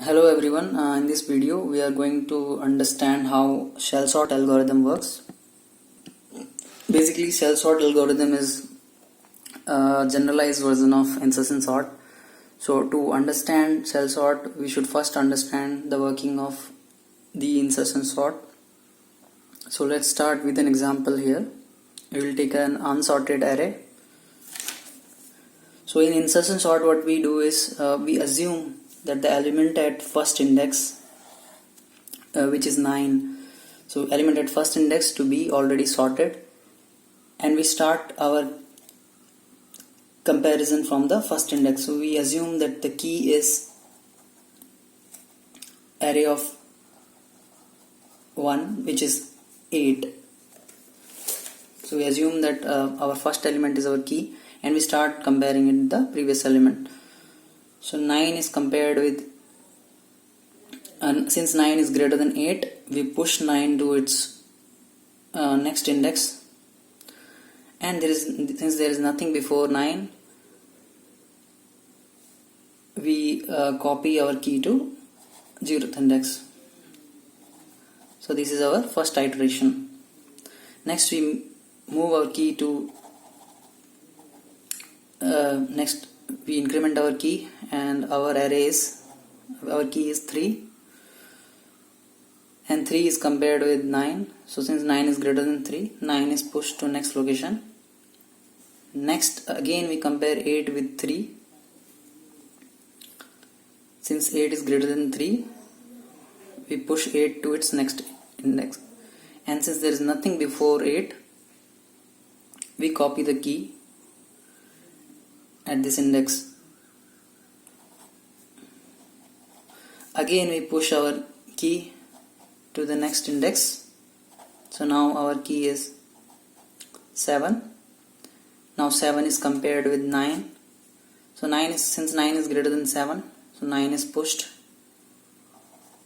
Hello everyone, in this video we are going to understand how shell sort algorithm works. Basically, shell sort algorithm is a generalized version of insertion sort. So to understand shell sort, we should first understand the working of the insertion sort. So let's start with an example here. We will take an unsorted array. So in insertion sort, what we do is we assume that the element at first index, which is 9, so element at first index to be already sorted, and we start our comparison from the first index. So we assume that the key is array of 1, which is 8. So we assume that our first element is our key, and we start comparing it with the previous element. So 9 is compared with, and since 9 is greater than 8, we push 9 to its next index, and since there is nothing before 9, we copy our key to 0th index. So this is our first iteration. Next we move our key to next we increment our key, and our key is 3, and 3 is compared with 9. So since 9 is greater than 3, 9 is pushed to next location. Next again we compare 8 with 3. Since 8 is greater than 3, we push 8 to its next index, and since there is nothing before 8, we copy the key at this index. Again we push our key to the next index. So now our key is 7. Now 7 is compared with 9. So since 9 is greater than 7, so 9 is pushed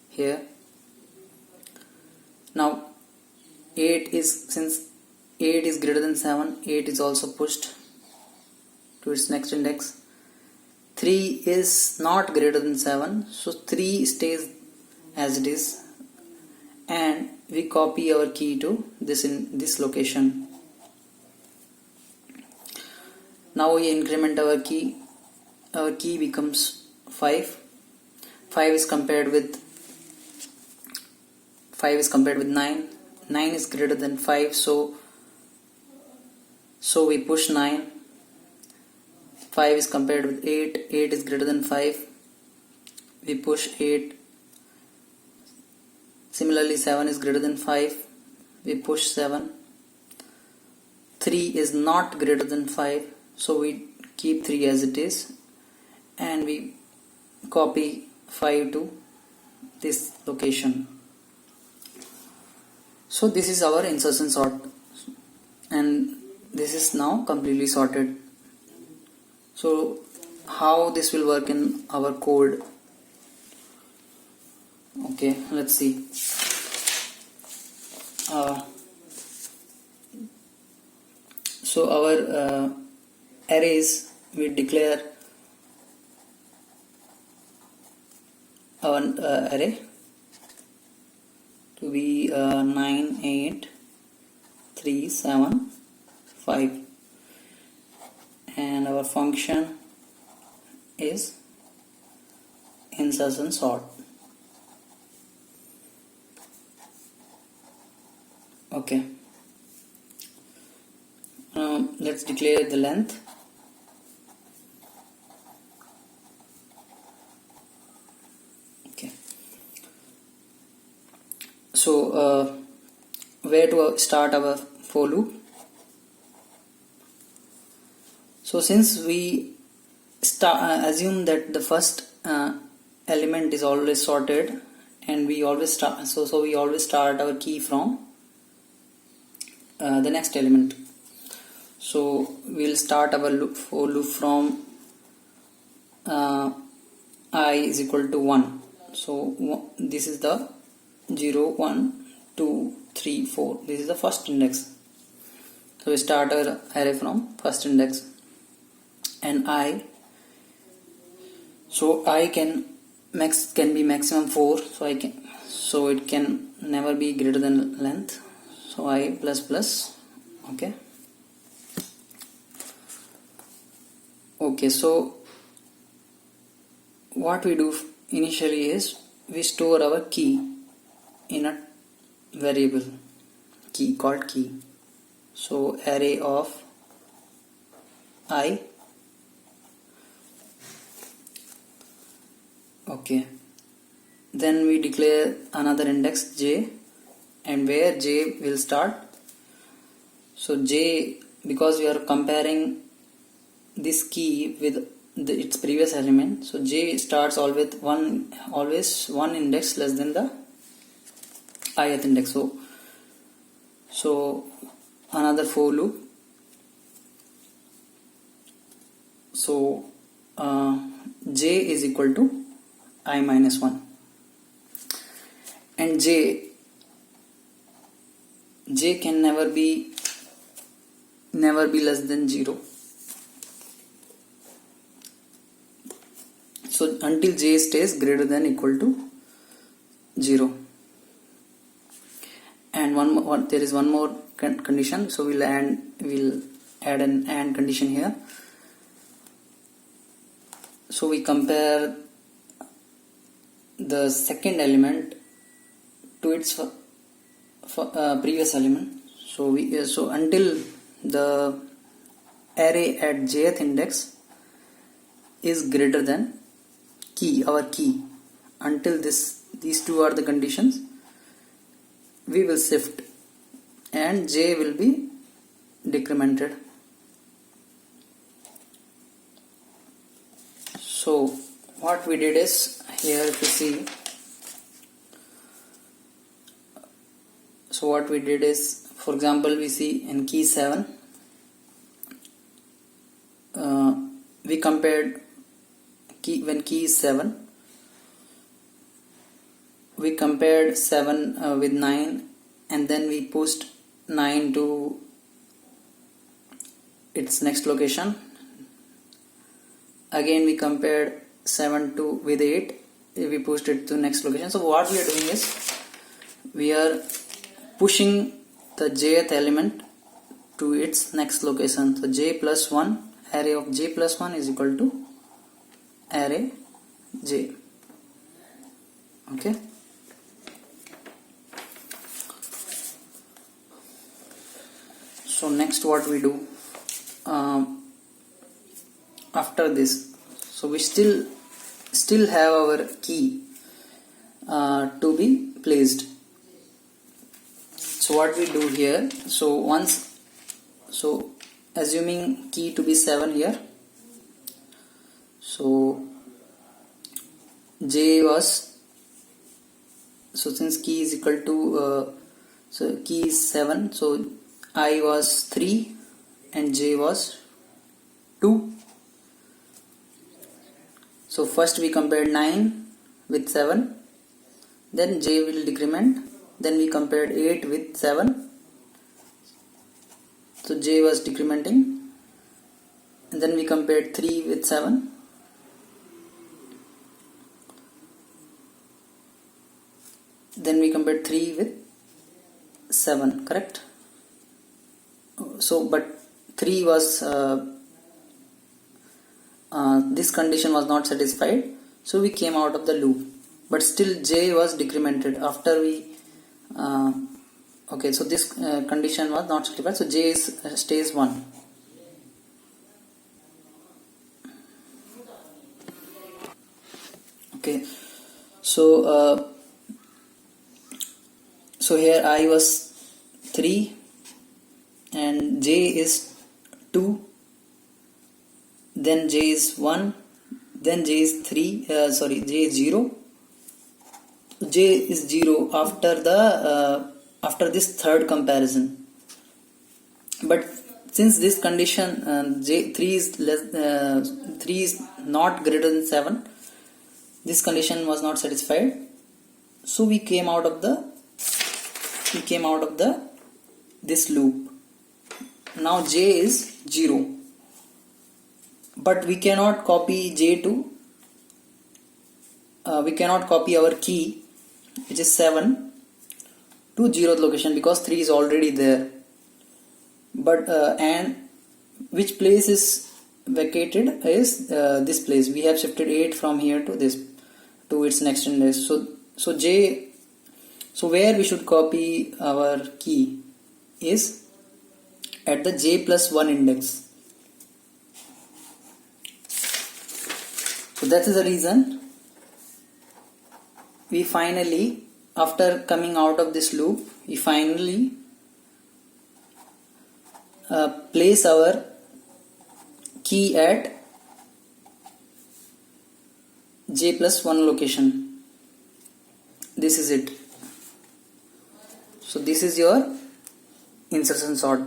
here. Now since 8 is greater than 7, 8 is also pushed to its next index. 3 is not greater than 7, so 3 stays as it is, and we copy our key to this location. Now we increment our key. Our key becomes 5. 5 is compared with 9. 9 is greater than 5, so we push 9. 5 is compared with 8. 8 is greater than 5. We push 8. Similarly, 7 is greater than 5. We push 7. 3 is not greater than 5, so we keep 3 as it is, and we copy 5 to this location. So this is our insertion sort, and this is now completely sorted. So how this will work in our code? Okay, let's see. So our arrays, we declare our array to be 9, 8, 3, 7, 5, and our function is insertion sort. Okay, let's declare the length. Okay, so where to start our for loop? So since we assume that the first element is always sorted, and we always start, so we always start our key from the next element. So we'll start our for loop from I is equal to 1. So this is the 0, 1, 2, 3, 4. This is the first index. So we start our array from first index, and I can max can be maximum 4, so it can never be greater than length, so I plus plus. Okay, so what we do initially is we store our key in a variable key called key. So array of I. Okay, then we declare another index j, and where j will start. So j, because we are comparing this key with its previous element, so j starts always one index less than the ith index. So another for loop. So j is equal to I minus 1, and j can never be less than 0. So until j stays greater than equal to 0. And there is one more condition, so we'll add an AND condition here. So we compare the second element to its previous element. So until the array at jth index is greater than our key, until these two are the conditions, we will shift and j will be decremented. So what we did is, here if you see, so what we did is, for example, we see in key 7, we compared when key is 7, we compared 7 with 9, and then we pushed 9 to its next location. Again we compared 7 with 8, we pushed it to next location. So what we are doing is, we are pushing the jth element to its next location. So j plus 1, array of j plus 1 is equal to array j. Okay. So next what we do after this, so we still have our key to be placed. So what we do here, so assuming key to be 7 here, so j was, so since key is equal to so key is 7, so I was 3 and j was 2. So first we compared 9 with 7, then j will decrement, then we compared 8 with 7, so j was decrementing, and then we compared 3 with 7, then we compared 3 with 7, correct? So but 3 was this condition was not satisfied, so we came out of the loop, but still j was decremented after we okay, so this condition was not satisfied, so j stays 1. Okay, so so here I was 3 and j is 2, then j is 1, then j is 3, j is 0. J is 0 after this third comparison, but since this condition j3 is not greater than 7, this condition was not satisfied, so we came out of this loop. Now j is 0, but we cannot copy j to we cannot copy our key, which is 7, to 0th location because 3 is already there. But and which place is vacated is this place. We have shifted 8 from here to this, to its next index. So where we should copy our key is at the j+1 index. So that is the reason we finally, after coming out of this loop, we finally place our key at j+1 location. This is it. So this is your insertion sort.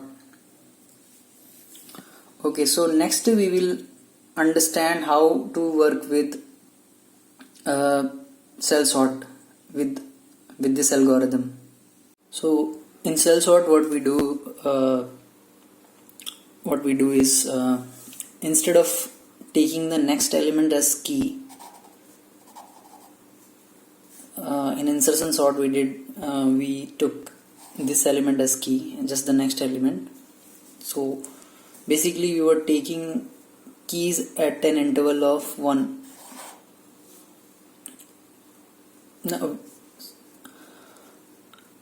Okay, so next we will understand how to work with cell sort with this algorithm. So in cell sort, what we do is instead of taking the next element as key, in insertion sort we took this element as key and just the next element. So basically we were taking keys at an interval of 1.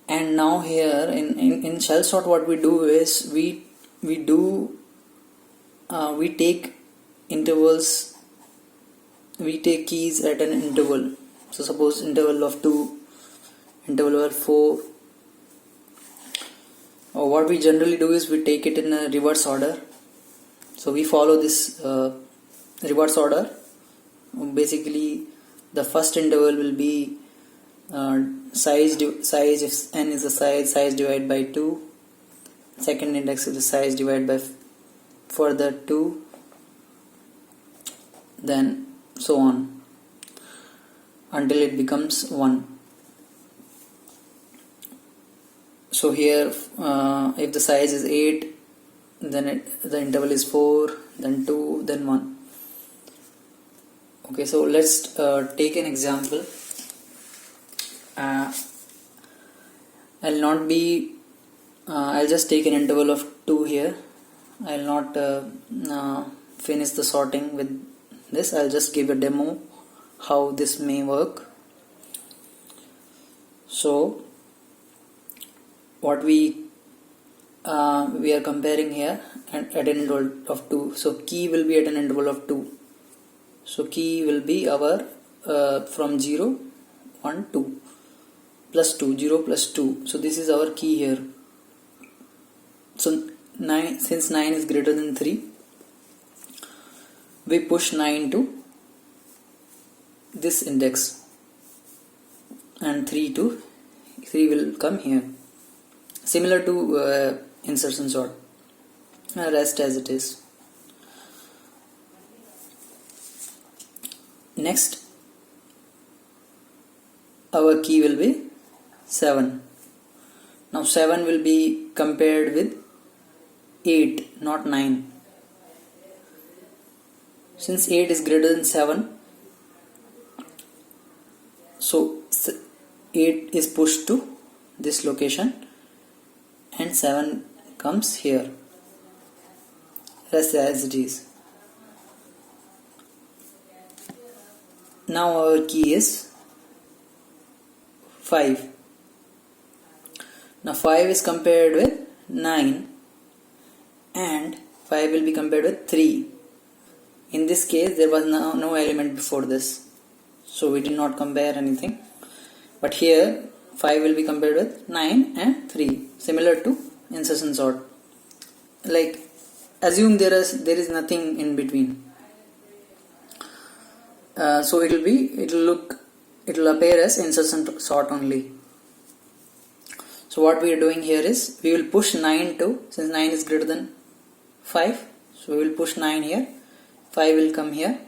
Now here in shell sort, what we do is we take intervals, we take keys at an interval. So suppose interval of 2, interval of 4, or what we generally do is we take it in a reverse order. So we follow this reverse order. Basically the first interval will be size, if n is the size divided by 2. Second index is the size divided by further 2, then so on until it becomes 1. So here if the size is 8, then the interval is 4, then 2, then 1. Okay, so let's take an example. I'll just take an interval of 2 here. I'll not finish the sorting with this. I'll just give a demo how this may work. So what we are comparing here at an interval of 2. So key will be at an interval of 2. So key will be our from 0, 1, 2 plus 2, 0 plus 2. So this is our key here. So 9, since 9 is greater than 3, we push 9 to this index and 3 will come here. Similar to insertion sort, rest as it is. Next, our key will be 7. Now 7 will be compared with 8, not 9. Since 8 is greater than 7, so 8 is pushed to this location and 7 comes here. Rest as it is. Now our key is 5. Now 5 is compared with 9 and 5 will be compared with 3. In this case there was no element before this, so we did not compare anything. But here 5 will be compared with 9 and 3, similar to insertion sort. Like assume there is nothing in between. So it will appear as insertion sort only. So what we are doing here is we will push 9 to, since 9 is greater than 5, so we will push 9 here, 5 will come here,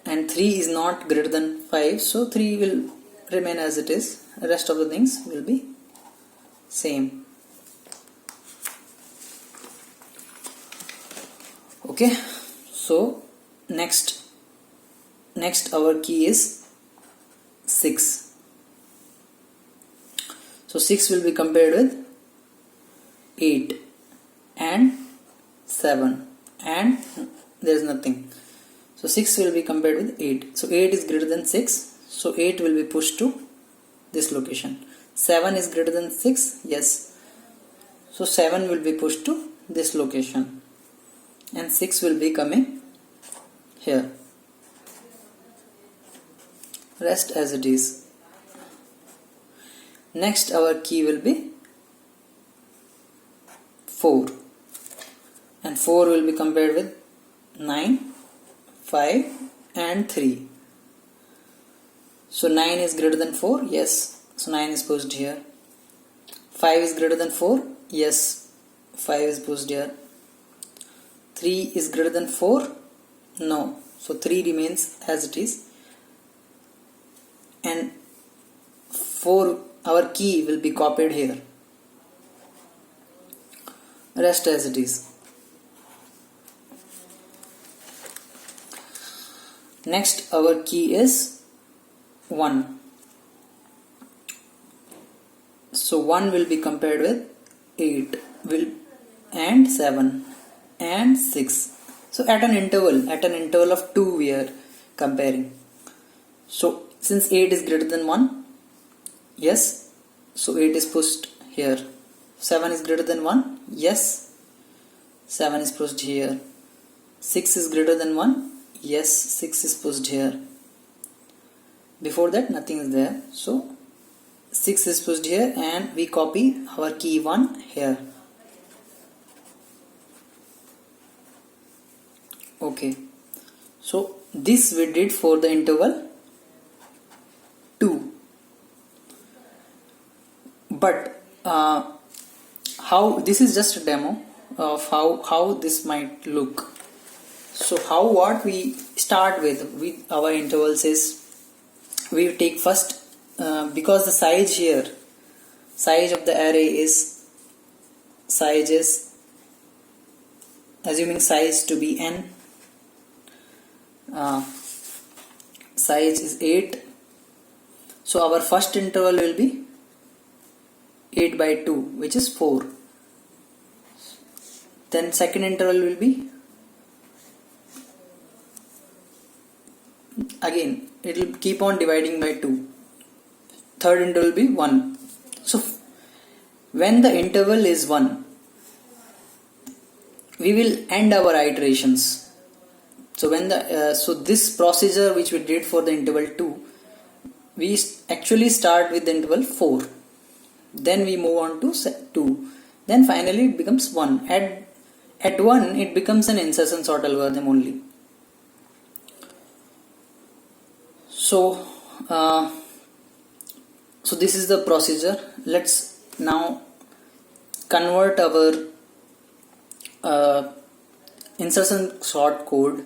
and 3 is not greater than 5, so 3 will remain as it is. The rest of the things will be same. Okay, so next next our key is 6. So 6 will be compared with 8 and 7, and there is nothing. So 6 will be compared with 8. So 8 is greater than 6. So 8 will be pushed to this location. 7 is greater than 6. Yes. So 7 will be pushed to this location. And 6 will be coming here. Rest as it is. Next our key will be 4. And 4 will be compared with 9, 5 and 3. So 9 is greater than 4. Yes. So 9 is pushed here. 5 is greater than 4. Yes. 5 is pushed here. 3 is greater than 4. No. So 3 remains as it is. And 4, our key will be copied here. Rest as it is. Next our key is 1. So 1 will be compared with 8 and 7 and 6. So at an interval of 2 we are comparing. So since 8 is greater than 1, yes, so 8 is pushed here. 7 is greater than 1, yes, 7 is pushed here. 6 is greater than 1, yes, 6 is pushed here. Before that nothing is there, so 6 is pushed here and we copy our key 1 here. Okay, so this we did for the interval 2. But how, this is just a demo of how this might look. So what we start with our intervals is, we take first, because the size of the array is, assuming size to be n, size is 8. So our first interval will be 8 by 2, which is 4. Then second interval will be, again it will keep on dividing by 2. Third interval will be 1. So when the interval is 1, we will end our iterations. So when so this procedure which we did for the interval 2, we actually start with the interval 4. Then we move on to 2. Then finally it becomes 1. At 1 it becomes an insertion sort algorithm only. So so this is the procedure. Let's now convert our insertion sort code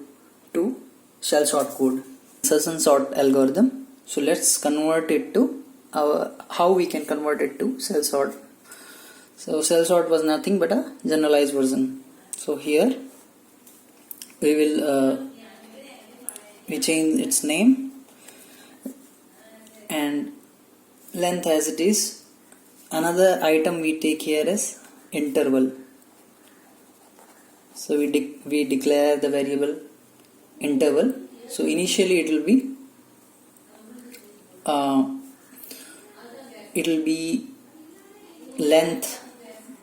to shell sort code. Insertion sort algorithm. So let's convert it to how we can convert it to shell sort. So shell sort was nothing but a generalized version. So here we will we change its name and length as it is. Another item we take here is interval. So we declare the variable interval. So initially it will be length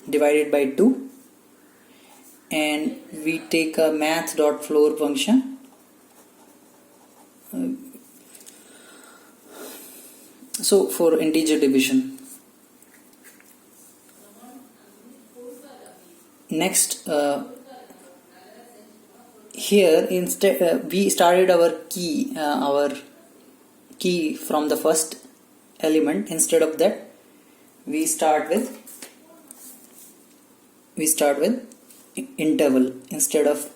divided by 2, and we take a math.floor function. So for integer division. Next here instead we started our key from the first element. Instead of that we start with interval. Instead of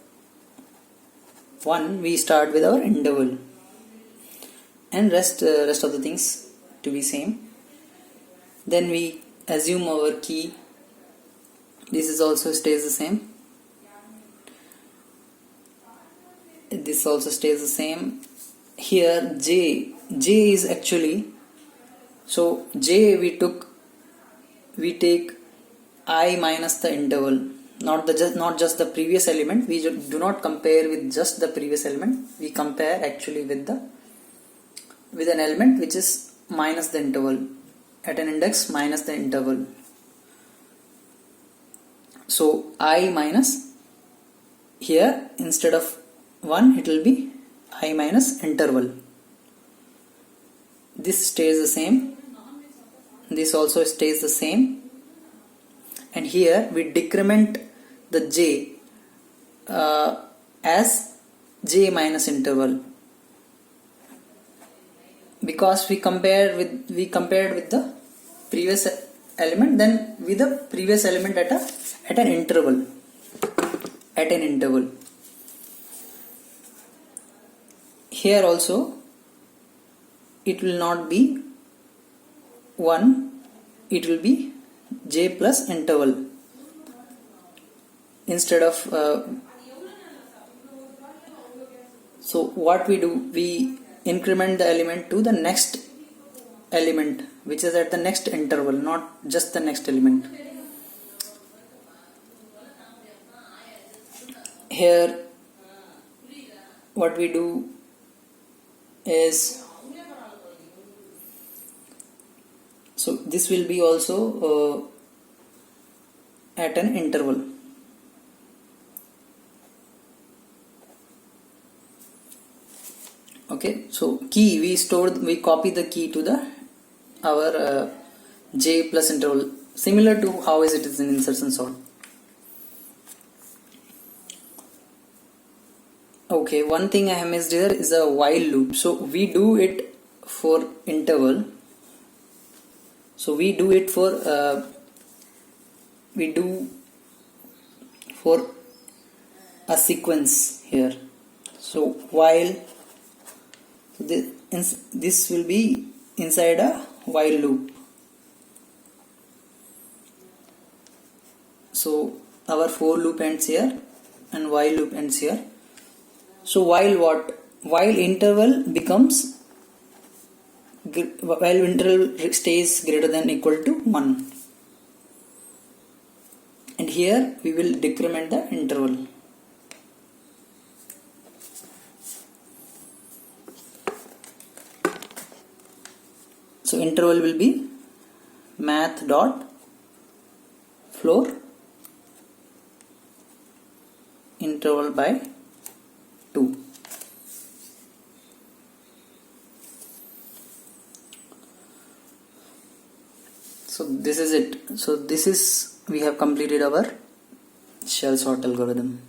1 we start with our interval, and rest of the things to be same. Then we assume our key. This is also stays the same. This also stays the same. here j is actually, so j we take I minus the interval, not just the previous element. We do not compare with just the previous element, we compare actually with an element which is minus the interval, at an index minus the interval. So I minus, here instead of 1 it will be I minus interval. This stays the same, this also stays the same, and here we decrement the j as j minus interval, because we compared with the previous element, then with the previous element at an interval. Here also it will not be 1, it will be j plus interval instead of so what we do, we increment the element to the next element which is at the next interval, not just the next element. Here what we do is, so this will be also at an interval. Okay, so key we copy the key to the our j plus interval, similar to how is it is in insertion sort. Okay, one thing I have missed here is a while loop. So we do it for interval. So we do it for a sequence here. So while this will be inside a while loop. So our for loop ends here and while loop ends here. So while interval stays greater than equal to 1, and here we will decrement the interval. So interval will be math dot floor interval by 2. So this is it. So this is, we have completed our shell sort algorithm.